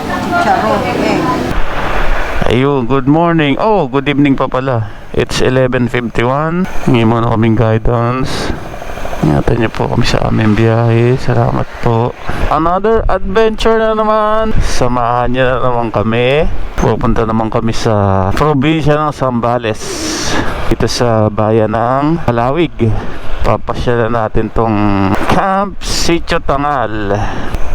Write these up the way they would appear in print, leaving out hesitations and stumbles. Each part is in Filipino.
chicharon, egg. Ayun, good morning. Oh, good evening pa pala. It's 11:51. Hingi muna kaming guidance. Ingatan niyo po kami sa aming biyahe. Salamat po. Another adventure na naman. Samahan niyo na naman kami. Pupunta naman kami sa probinsya ng Zambales. Dito sa bayan ng Palawig. Papasyalan natin tong Camp Sitio Tangal.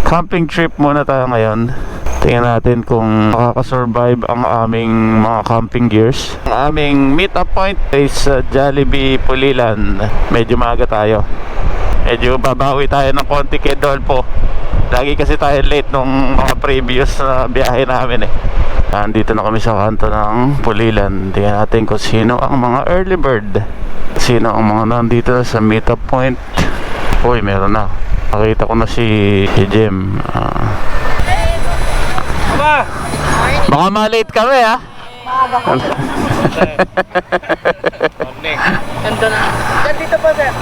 Camping trip muna tayo ngayon. Tingnan natin kung makakasurvive ang aming mga camping gears. Ang aming meet-up point is Jollibee Pulilan. Medyo maaga tayo. Medyo babawi tayo ng konti kay Dolpo. Lagi kasi tayo late nung mga previous na biyahe namin eh. Nandito na kami sa kanto ng Pulilan. Tingnan natin kung sino ang mga early bird. Sino ang mga nandito sa meet-up point. Uy, meron na. Nakita ko na si Jem. Baka ma-late kami ha. Ganda na. Dito po, sir.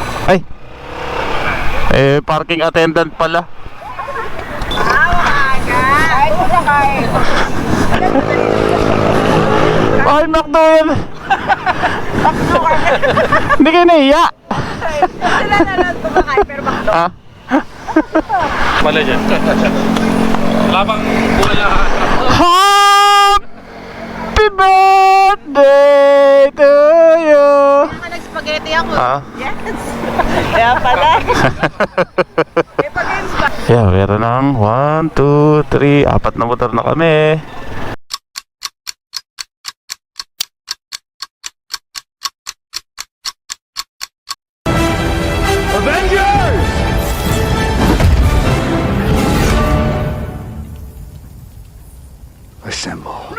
Ay, parking attendant pala. Kahit po siya kahit. Ay, McDo yan. Hindi kayo nahiya. Sila na lang kumakain pero bakit? Ha? Wala dyan. Wala bang wala. Happy birthday to you. Kaya nag-spaghetti ako. Ha? Yes. Kaya pala. Eh, pag-games ba? Yeah, meron ng 1, 2, 3, 4 na motor na kami. Assemble.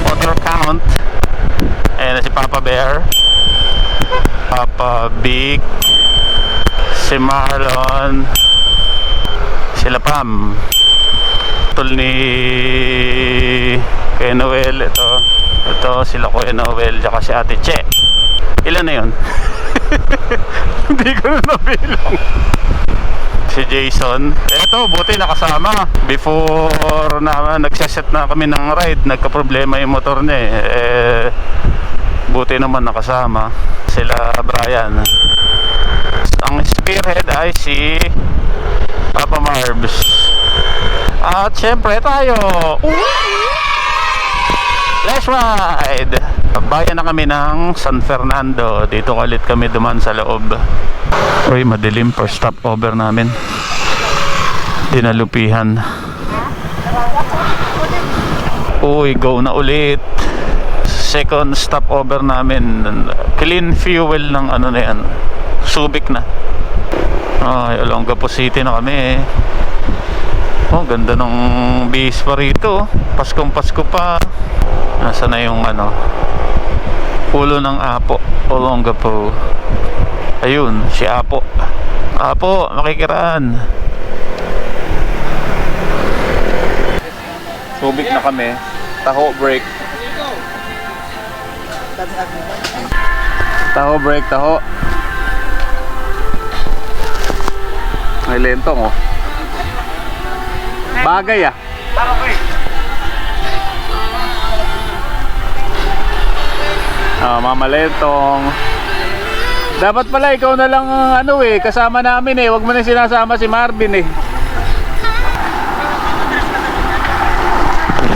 Motor count. Ayan na si Papa Bear, Papa Big, si Marlon, sila Pam, tul ni Kuya Noel. Ito sila Kuya Noel tsaka si Ate Che. Ilan na yun? Hindi ko na nabilang. Si Jason. Eto, buti nakasama. Before na nagsaset na kami ng ride, nagka-problema yung motor niya eh. Buti naman nakasama. Sila Brian. Ang spearhead ay si Papa Marbs. At syempre tayo. Let's ride! Bayan na kami ng San Fernando. Dito ulit kami duman sa loob. Uy, madilim. First stopover namin. Dinalupihan. Uy, go na ulit. Second stopover namin. Clean fuel ng ano na yan. Subic na. Ay, Olongapo City na kami. Oh, ganda ng bihis pa rito. Paskong Pasko pa. Nasa na yung ano, ulo ng Apo, Olongapo. Ayun, si Apo. Apo, makikiraan. Subic na kami. Taho break. Taho break, taho. May lentong oh. Bagay ah. Mama Lentong. Dapat pala ikaw na lang ano eh, kasama namin eh. Huwag mo na sinasama si Marvin eh.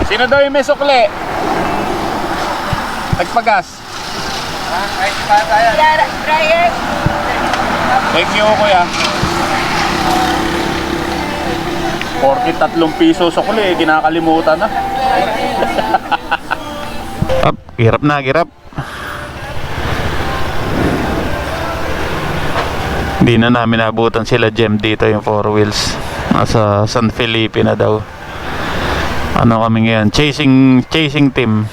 Sino daw yung may sukli? Nagpagas. Brian. Thank you kuya. 43 piso sukli eh, kinakalimutan na. Hirap na, hirap. Hindi na namin naabutan sila Jem dito yung 4 wheels. Nasa San Felipe na daw. Ano kami ngayon? Chasing team.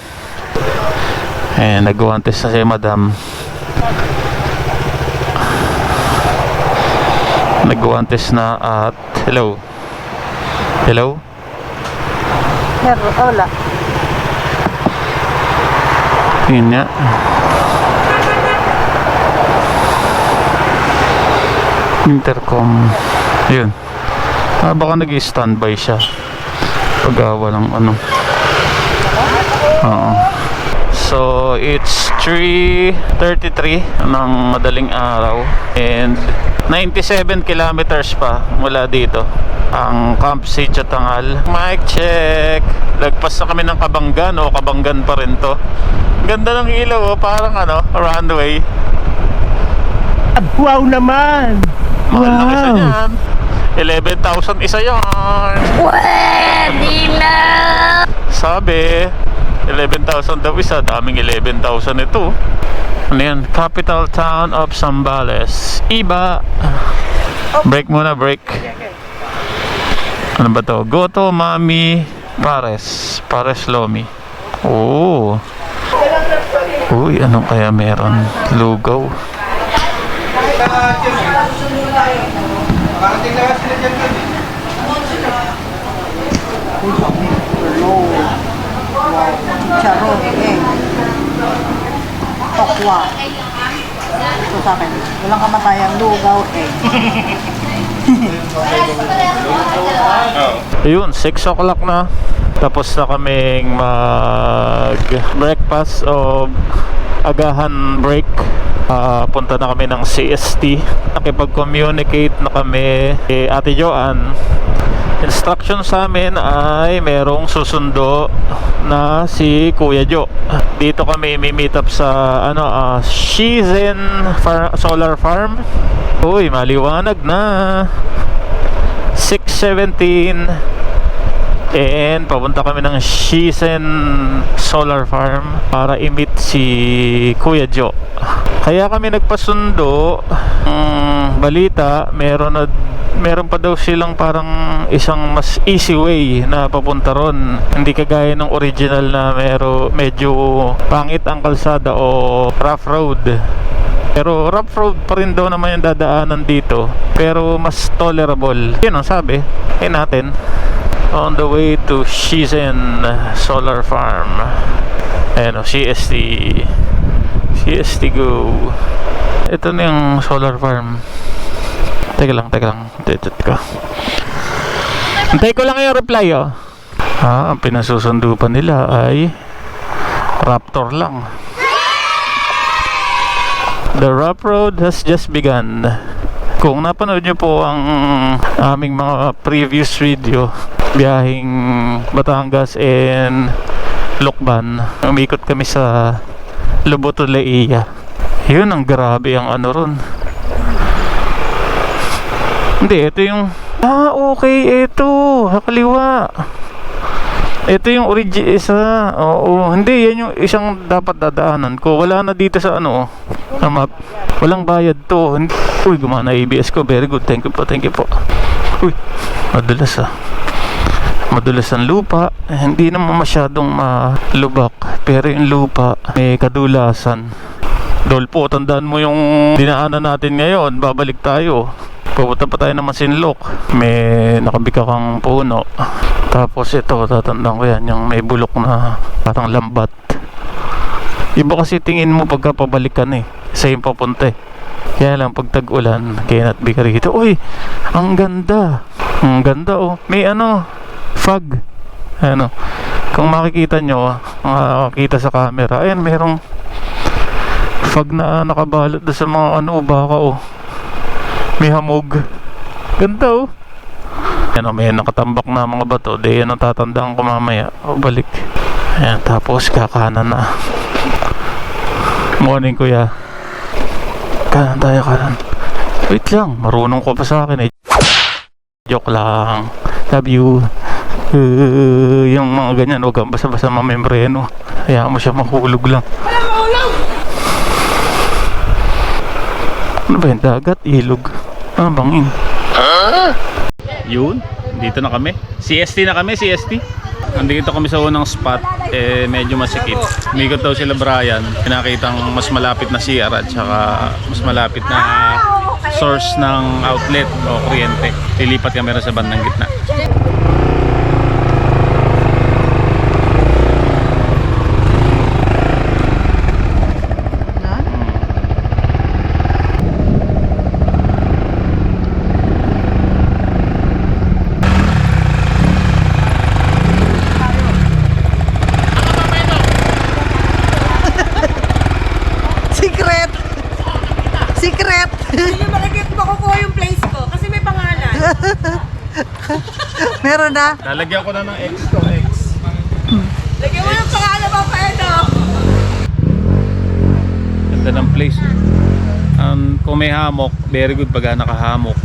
Nag-guantes na si Madam. Nag-guantes na at hello. Hello? Meron, wala. Yun nga. Intercom. Yun. Baka nag-standby siya. Pag walang ano. Oo. So, it's 3:33 ng madaling araw. And 97 kilometers pa mula dito. Ang Camp Sitio Tangal. Mic check. Lagpas na kami ng Kabanggan. O, Kabanggan pa rin to. Ganda ng ilaw, oh. Parang ano, runway. Wow naman! Mahal ng isa yan. 11,000 isa yan. Pwede na! Sabi 11,000 daw isa. Daming 11,000 ito. Ano yan? Capital town of Zambales. Iba. Break muna, break. Ano ba to? Goto Mami Pares. Pares Lomi. Oh. Uy, anong kaya meron? Lugaw. Charon, eh. Tokwa. Ito sa akin. Walang kamatayang lugaw, eh. Ayun, 6 o'clock na. Tapos na kaming mag-breakfast o agahan break. Punta na kami ng CST. Nakipag-communicate na kami kay Ate Joanne. Instruction sa amin ay merong susundo na si Kuya Jo. Dito kami meet up sa Shizen Solar Farm. Uy, maliwanag na. 6:17 and papunta kami ng Shizen Solar Farm para i-meet si Kuya Jo. Kaya kami nagpasundo. Balita, meron pa daw silang parang isang mas easy way na papunta ron. Hindi kagaya ng original na medyo pangit ang kalsada o rough road. Pero rough road pa rin daw naman yung dadaanan dito, pero mas tolerable. Yun ang sabi. Natin on the way to Shizen Solar Farm. Ayan o, CST go. Ito na yung solar farm. Teka lang. Titit ko. Antay ko lang yung reply, oh. Ang pinasusundo pa nila ay Raptor lang. The rough road has just begun. Kung napanood nyo po ang aming mga previous video, biyahing Batangas and Lokban, umikot kami sa Loboto Leia. Yun, ang grabe ang ano ron. Hindi, ito yung okay, ito kaliwa. Ito yung isa. Oo, hindi, yan yung isang dapat dadaanan ko. Wala na dito sa sa map. Walang bayad to. Uy, gumana ABS ko. Very good, thank you po. Uy, madulas ang lupa. Hindi naman masyadong malubak, pero yung lupa may kadulasan. Dolpo, tandaan mo yung dinaanan natin ngayon. Babalik tayo. Pupunta pa tayo ng Masinloc. May nakabika kang puno. Tapos ito, tatandaan ko yan, yung may bulok na parang lambat. Iba kasi tingin mo pagka pabalikan sa yung papunta Kaya lang pag tag-ulan, cannot be rito. Uy, ang ganda. Ang ganda May fog. Kung makikita nyo, makikita sa camera. Ayan, merong fog na nakabalot doon sa mga baka may hamog. Ganda may nakatambak na mga bato. Yan ang tatandaan ko mamaya. Balik. Ayan, tapos kakanan na. Morning, kuya. Kanan tayo, kanan. Wait lang, marunong ko pa sa akin Joke lang. Love you. Yung mga ganyan, huwag kang basa-basa mamembreno. Hayaan mo siya mahulog lang. Ano ba yung dagat? Ilog. Bangin. Yun, dito na kami. CST na kami, CST. Nandito kami sa unang spot. Medyo masikip. Umikot daw sila Brian. Pinakitang mas malapit na CR at saka mas malapit na source ng outlet o kuryente. Lilipat kami rin sa bandang gitna. Hindi makikita makukuha yung place ko kasi may pangalan. Meron na? Lalagyan ko na ng X to X. Lagyan mo yung pangalan mo, Pedro. Ganda ng place. Kung may hamok, very good pag nakahamok.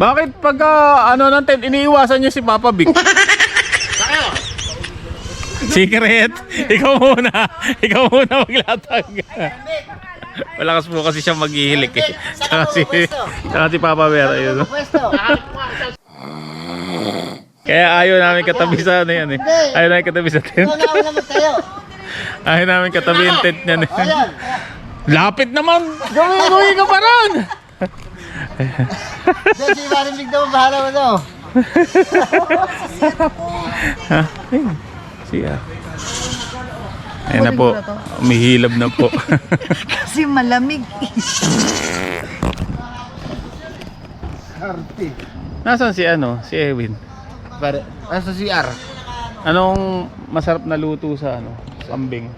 Bakit pag ano ng tent, iniiwasan niyo si Papa Vic? Secret! Ikaw muna! Ikaw muna maglatag! Malakas po kasi siya maghihilik eh. Tsaka si Papa Bear, ayun. Kaya ayaw namin katabi sa ano yan eh. Ayaw namin katabi sa tent. Ayaw namin katabi yung tent niyan eh. Lapit naman! Gawin ka pa ron! Si Marimig daw, bahala mo daw. Ha? Siya. Ayan na po. Umihilab na po. Kasi malamig. Nasaan si ano? Si Ewin. Pare, nasa CR. Anong masarap na luto sa ano? Kambing.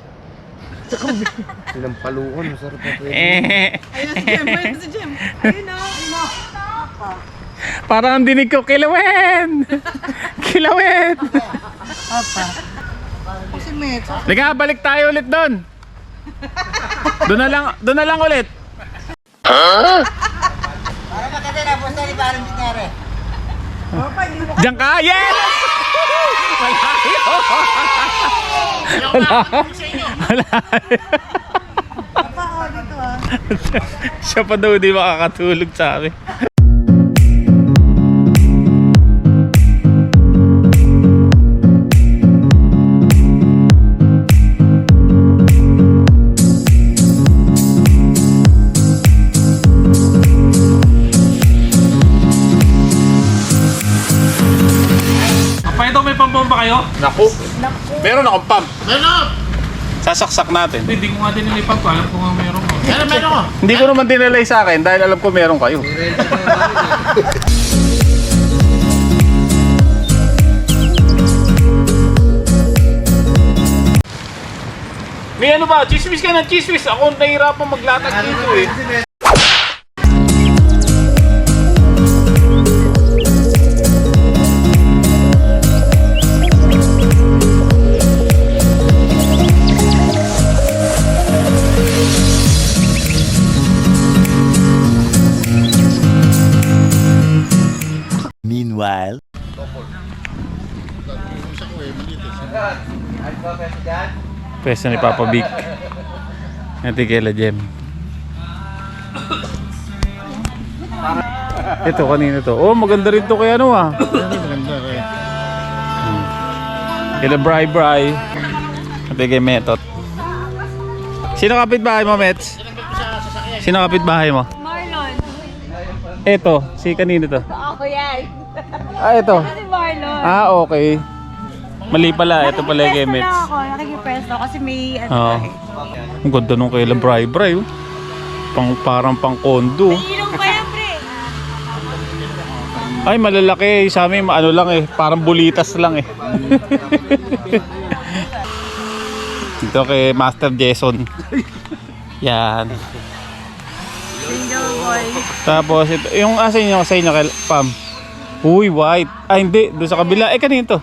Silang palukon, masarap na pwede. Ayun si Jem, ayun si Jem. Ayun na, ayun na. Parang ang dinig ko, Kilawin! Kilawin! Papa. Kasi may... Liga, balik tayo ulit doon. Doon na lang ulit. Para maganda na, pusta ni Parang Binyare. Diyan ka, yes! Wala. Papa, oh, dito ah. Siya pa daw di makakatulog sa amin. Apa ito, may pampomba kayo? Naku. Meron akong pump. Meron! Sasaksak natin. Hindi ko nga din nilipag ko. Alam ko nga meron ko. Meron ko. Hindi ko naman dinalay sa akin dahil alam ko meron kayo. May ano ba? Chismis ka ng chismis. Ako nahihirapan maglatag dito eh. Meanwhile. Pwesta ni Papa Vic. Natin kay Jem. Ito, kanina to. Oh, maganda rin to kay ano ah. Maganda kaya. Kila Bri Bri. Natin kay Metot. Sino kapitbahay mo, Mets? Sino kapitbahay mo? Marlon. Ito, si kanino to? Ako yan. Ah, ito. Si Marlon. Ah, okay. Mali pala, ito pala kay Mets. Ako, nakikipresto kasi may ano Oo. Ang ganda nung kay Bri Bri. Oh. Parang pang kondo. ilong pa yan, pre. Ay, malalaki. Sa amin, ano lang eh. Parang bulitas lang eh. Ito kay Master Jason. Yan. Single boy. Tapos, ito, yung sa inyo kay Pam. Uy, white. Ah, hindi. Doon sa kabila. Eh, kanino to?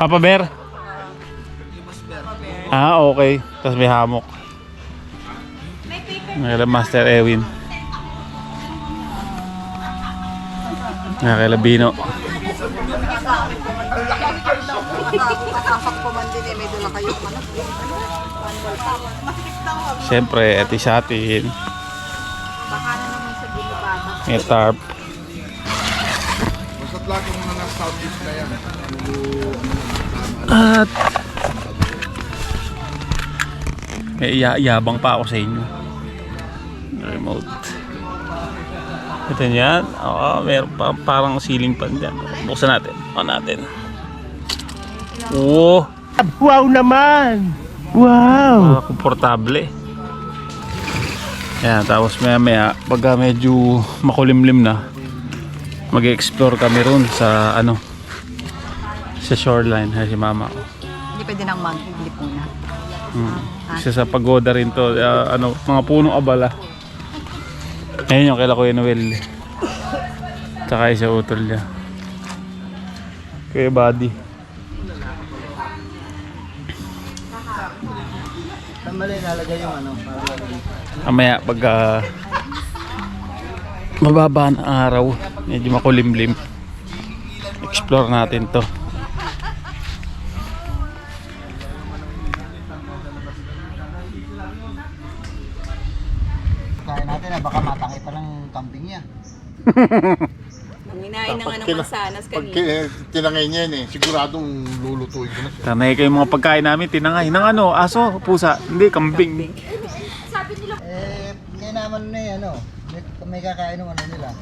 Papa Bear? Ah, okay. Tapos may hamok. Kay Master Ewin. Kay Labino. Nakakasakpo man din eh. May dala kayo. Ano? Siyempre, ito sa atin. Baka na naman sa binibata. May tarp. At may yabang pa ako sa inyo. Remote. Ito yan. Oo, meron pa parang ceiling fan dyan. Buksan natin. On natin. Oh! Wow naman! Wow! Komportable. Yan, tapos maya pagka medyo makulimlim na, mag-explore kami ron sa ano, sa shoreline. Hay si mama ko. Hindi pwede nang maglipunan. Isa sa pagoda rin to, mga punong abala. Ayun yung kay Kuya Noel. Tsaka isa utol niya. Kuya Buddy. Saan mali nalagay yung ano? Mamaya pag mababa ang araw, medyo makulimlim, explore natin to. Kaya natin na baka matangay pa ng camping niya. Hinahin na nga ng mansanas Pag kanina. tinangay niya yun siguradong lulutuin ko na siya. Tanay kayo mga pagkain namin, tinangay ng aso, pusa, hindi, kambing. Kaya naman na ano, may kakain ng ano nila.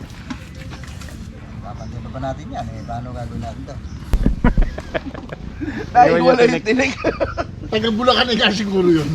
Papansin pa natin yan paano gagawin natin to? Ay, wala yung tinig. Taga Bulacan nga siguro yun.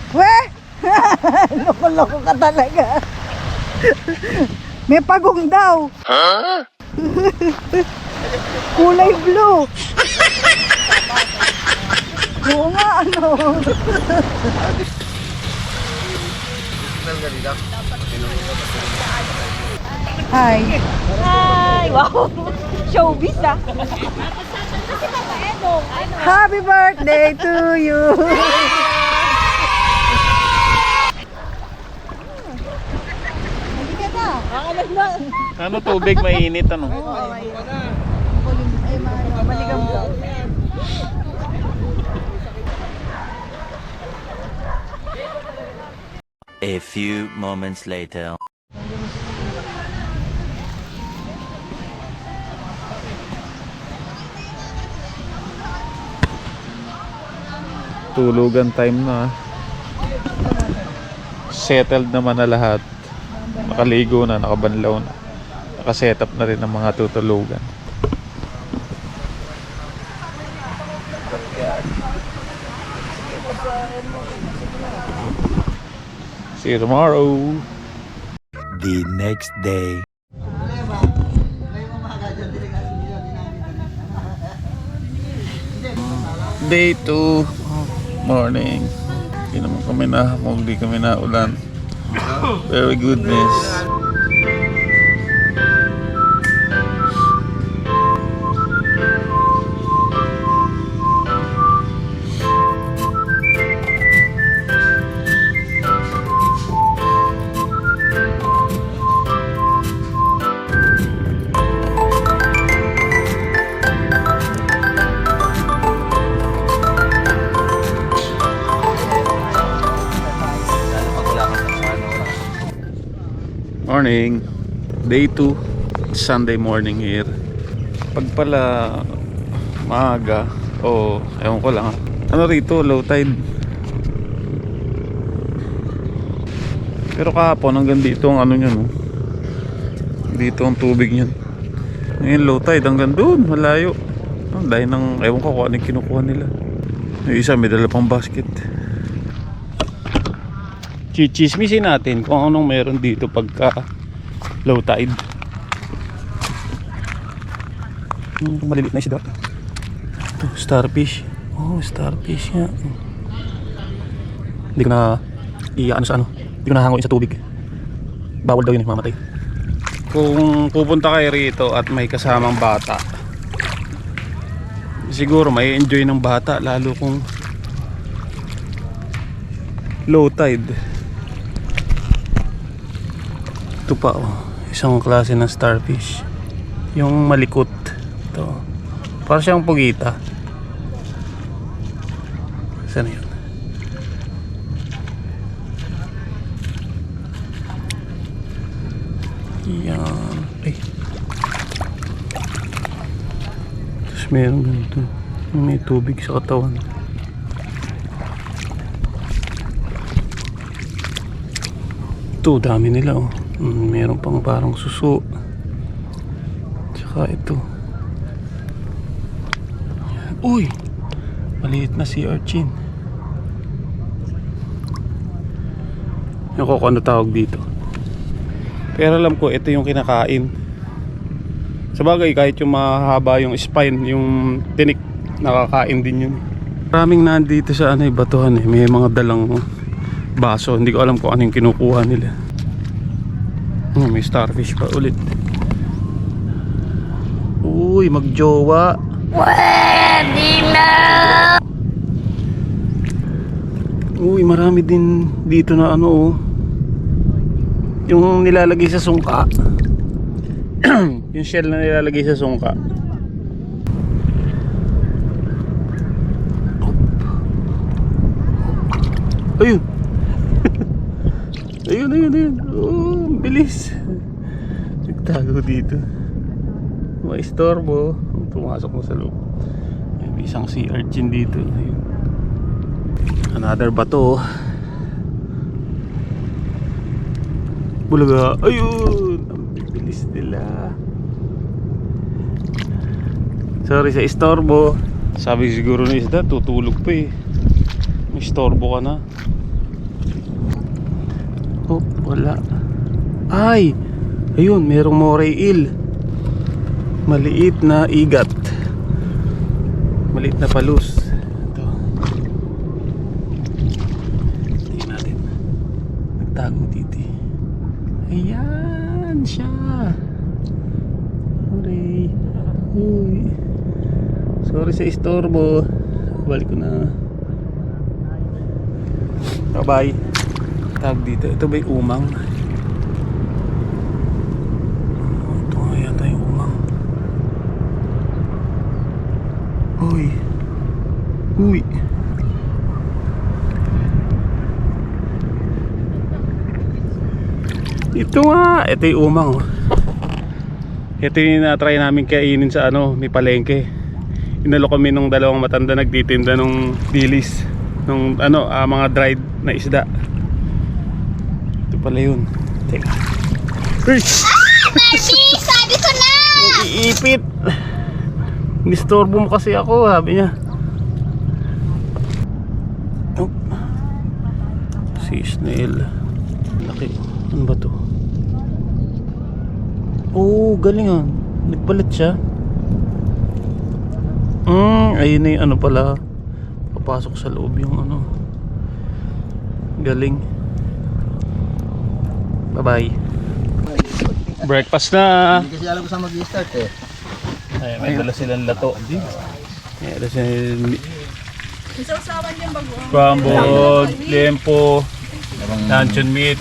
Weh! Loko-loko ka talaga. May pagong daw. Kulay blue. Oo nga, ano. Hi. Hi! Wow! Showbiz ah! Happy birthday to you. Ano tubig mainit ano? Maligam daw. A few moments later. Tulugan time na. Settled naman na lahat. Nakaligo na, nakabanlaw na. Nakaset up na rin ang mga tutulugan. See you tomorrow. The next day. Day 2 morning. Hindi naman kami nahamog, di kami naulan. Very goodness. Morning. Day 2. Sunday morning here. Pag pala maaga o ewan ko lang. Ano rito? Low tide. Pero kahapon hanggang dito ang ano nyo no? Dito ang tubig nyo. Ngayon low tide hanggang doon. Malayo. Dahil ng ewan ko kung ano yung kinukuha nila. Yung isa may dala pang basket. Chichismisin natin kung anong meron dito pagka low tide. Maliliit na isda. Ito, starfish. Oh, starfish nga. Hindi ko na ano sa ano. Hindi ko na hangoin sa tubig. Bawal daw yun, mamatay. Kung pupunta kayo rito at may kasamang bata, siguro may enjoy ng bata lalo kung low tide. Ito pa oh, isang klase ng starfish. Yung malikot. Ito. Para siyang pugita. Saan yun? Yan. Ay. Tapos meron ganito. May tubig sa katawan. Ito, dami nila oh. Meron pang parang suso. Tsaka ito. Uy! Maliit na sea urchin. Ako kung ano tawag dito. Pero alam ko ito yung kinakain. Sabagay kahit yung mahaba yung spine, yung tinik, nakakain din yun. Maraming nandito sa ano, batuhan eh. May mga dalang baso. Hindi ko alam kung ano yung kinukuha nila. May starfish pa ulit. Uy, magjowa. Pwede na! Uy, marami din dito na ano oh. Yung nilalagay sa sungka. Yung shell na nilalagay sa sungka. Ayun. Ayun. Oh, bilis. Nagtago dito. Maistorbo. Pumasok mo sa loob. May isang sea urchin dito. Ayun. Another bato. Bulaga. Ayun. Ang bilis nila. Sorry sa istorbo. Sabi siguro ni isda, tutulog pa eh. May istorbo ka na. Oh, wala. Ay! Ayun, merong moray eel. Maliit na igat. Maliit na palus. Ito. Tingnan natin. Nagtago dito. Ayan siya. Hooray. Uy. Sorry sa istorbo. Balik ko na. Bye-bye. Tag dito. Ito ba yung umang? Ito nga yata yung umang. Uy. Ito nga. Ito yung umang oh. Ito yung na-try namin kainin sa ano, may palengke. Inalo kami nung dalawang matanda nagtitinda nung dilis. Nung ano, mga dried na isda. Ito pala yun. Teka. Sabi ko na! Iipit. Nistorbo mo kasi ako, sabi niya. Oh. Sea snail. Laki. Ano ba to? Oh, galing ah. Nagbalat siya. Ayun na yung ano pala. Papasok sa loob yung ano. Galing. Bye-bye. Breakfast na. Hindi kasi alam ko saan mag-i-start eh. Ay, may dala silang lato. May dala silang Isaw-sawan yung bago. scrambled, lempo, luncheon meat,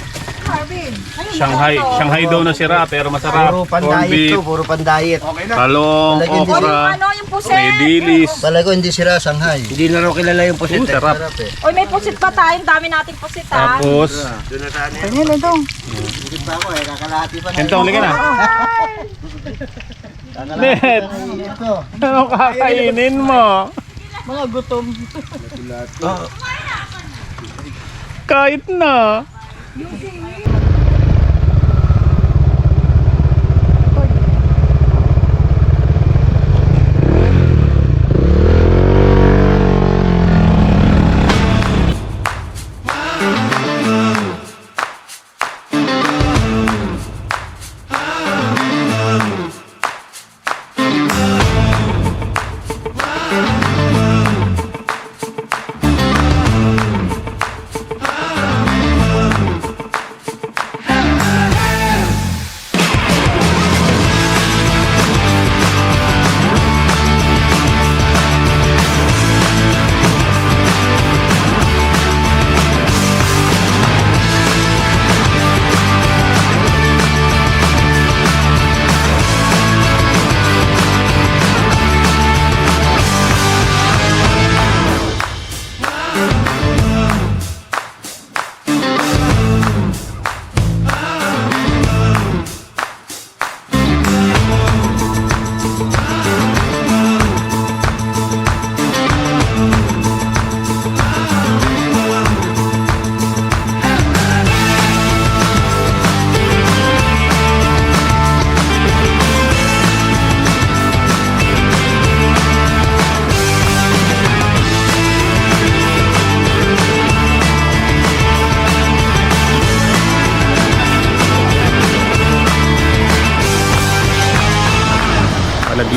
Shanghai daw na sira pero masarap. Puro Corned pan-diet beef, to, puro pan-diet. talong, Talagyan din. okra, Ano yung pusit? may dilis. Pala ko hindi sira, Shanghai. Hindi na raw kilala yung pusit. Sarap. Sarap eh. Oy, may pusit pa tayo. Dami nating pusit ha. Tapos, Ganyan, ito. Hindi pa ako eh, kakalahati pa na. entong liga na. Net, Ito. ano kakainin mo? Mga gutom. Kahit na.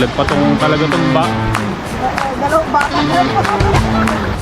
Laglag pa tong talaga tong ba. Dalawang bata na.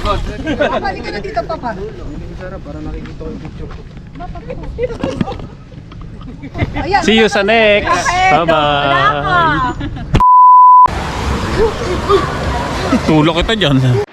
Papa, hindi ka na dito, Papa. Ayan, See you sa next. Bye-bye. Tulog kita dyan.